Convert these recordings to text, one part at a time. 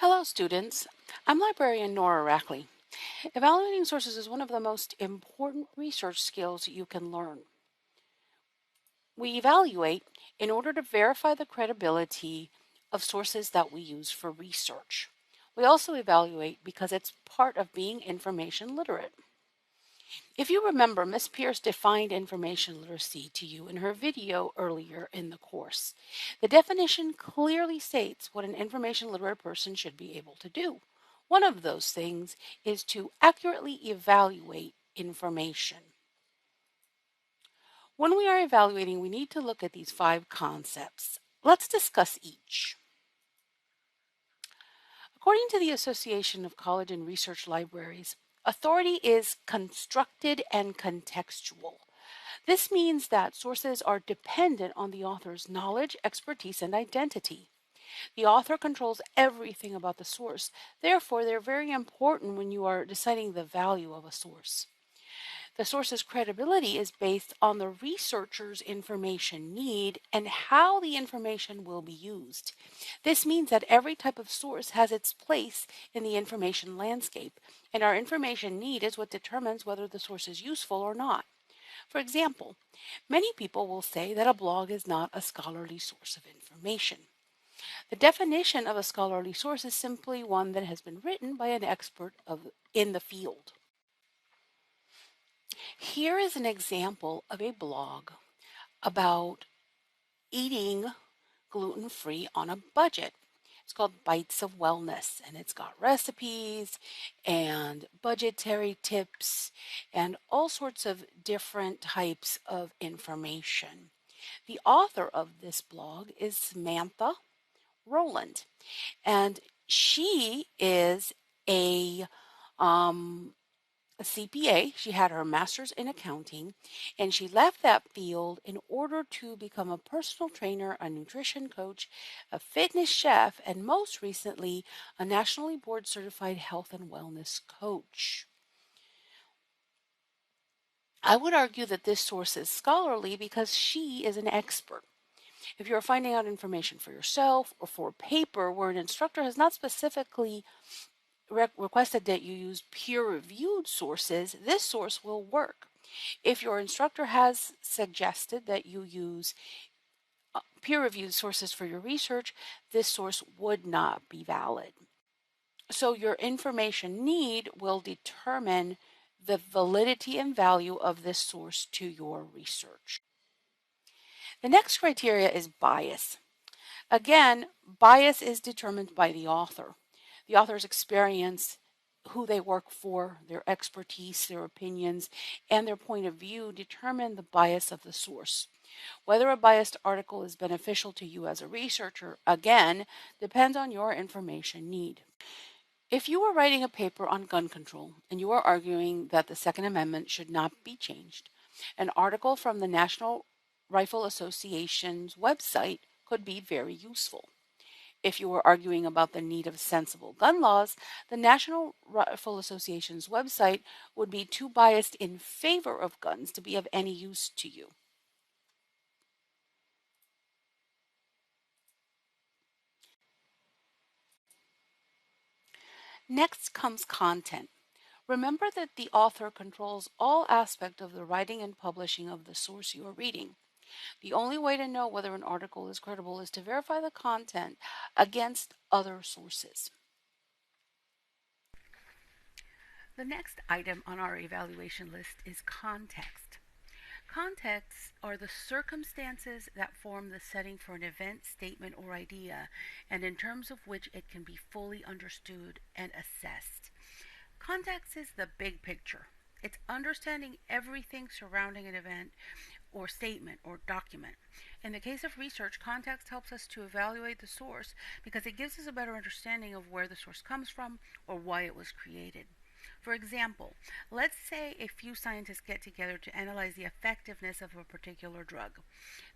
Hello, students. I'm librarian Nora Rackley. Evaluating sources is one of the most important research skills you can learn. We evaluate in order to verify the credibility of sources that we use for research. We also evaluate because it's part of being information literate. If you remember, Miss Pierce defined information literacy to you in her video earlier in the course. The definition clearly states what an information literate person should be able to do. One of those things is to accurately evaluate information. When we are evaluating, we need to look at these 5 concepts. Let's discuss each. According to the Association of College and Research Libraries, authority is constructed and contextual. This means that sources are dependent on the author's knowledge, expertise, and identity. The author controls everything about the source. Therefore, they're very important when you are deciding the value of a source. The source's credibility is based on the researcher's information need and how the information will be used. This means that every type of source has its place in the information landscape, and our information need is what determines whether the source is useful or not. For example, many people will say that a blog is not a scholarly source of information. The definition of a scholarly source is simply one that has been written by an expert in the field. Here is an example of a blog about eating gluten-free on a budget. It's called Bites of Wellness, and it's got recipes and budgetary tips and all sorts of different types of information. The author of this blog is Samantha Rowland, and she is um, a CPA. She had her master's in accounting, and she left that field in order to become a personal trainer, a nutrition coach, a fitness chef, and most recently, a nationally board certified health and wellness coach. I would argue that this source is scholarly because she is an expert. If you're finding out information for yourself or for a paper where an instructor has not specifically requested that you use peer-reviewed sources, this source will work. If your instructor has suggested that you use peer-reviewed sources for your research, this source would not be valid. So your information need will determine the validity and value of this source to your research. The next criteria is bias. Again, bias is determined by the author. The author's experience, who they work for, their expertise, their opinions, and their point of view determine the bias of the source. Whether a biased article is beneficial to you as a researcher, again, depends on your information need. If you are writing a paper on gun control and you are arguing that the Second Amendment should not be changed, an article from the National Rifle Association's website could be very useful. If you were arguing about the need of sensible gun laws, the National Rifle Association's website would be too biased in favor of guns to be of any use to you. Next comes content. Remember that the author controls all aspects of the writing and publishing of the source you are reading. The only way to know whether an article is credible is to verify the content against other sources. The next item on our evaluation list is context. Contexts are the circumstances that form the setting for an event, statement, or idea, and in terms of which it can be fully understood and assessed. Context is the big picture. It's understanding everything surrounding an event or statement or document. In the case of research, context helps us to evaluate the source because it gives us a better understanding of where the source comes from or why it was created. For example, let's say a few scientists get together to analyze the effectiveness of a particular drug.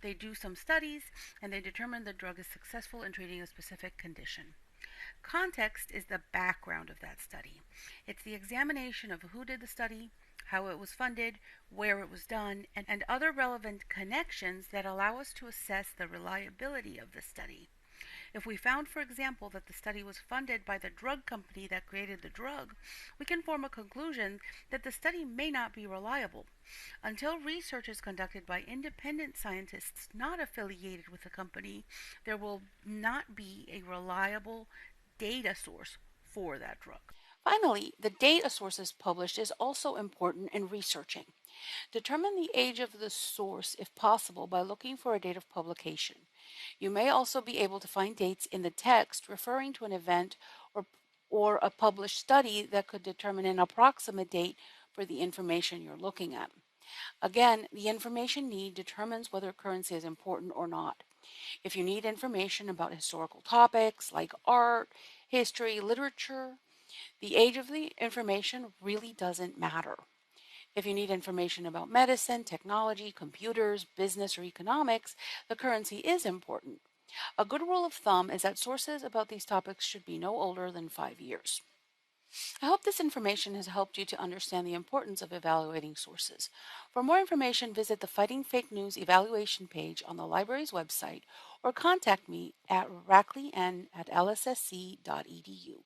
They do some studies and they determine the drug is successful in treating a specific condition. Context is the background of that study. It's the examination of who did the study, how it was funded, where it was done, and other relevant connections that allow us to assess the reliability of the study. If we found, for example, that the study was funded by the drug company that created the drug, we can form a conclusion that the study may not be reliable. Until research is conducted by independent scientists not affiliated with the company, there will not be a reliable data source for that drug. Finally, the date a source is published is also important in researching. Determine the age of the source if possible by looking for a date of publication. You may also be able to find dates in the text referring to an event or, or a published study that could determine an approximate date for the information you're looking at. Again, the information need determines whether currency is important or not. If you need information about historical topics like art, history, literature, the age of the information really doesn't matter. If you need information about medicine, technology, computers, business, or economics, the currency is important. A good rule of thumb is that sources about these topics should be no older than 5 years. I hope this information has helped you to understand the importance of evaluating sources. For more information, visit the Fighting Fake News evaluation page on the library's website or contact me at rackleyN@lssc.edu.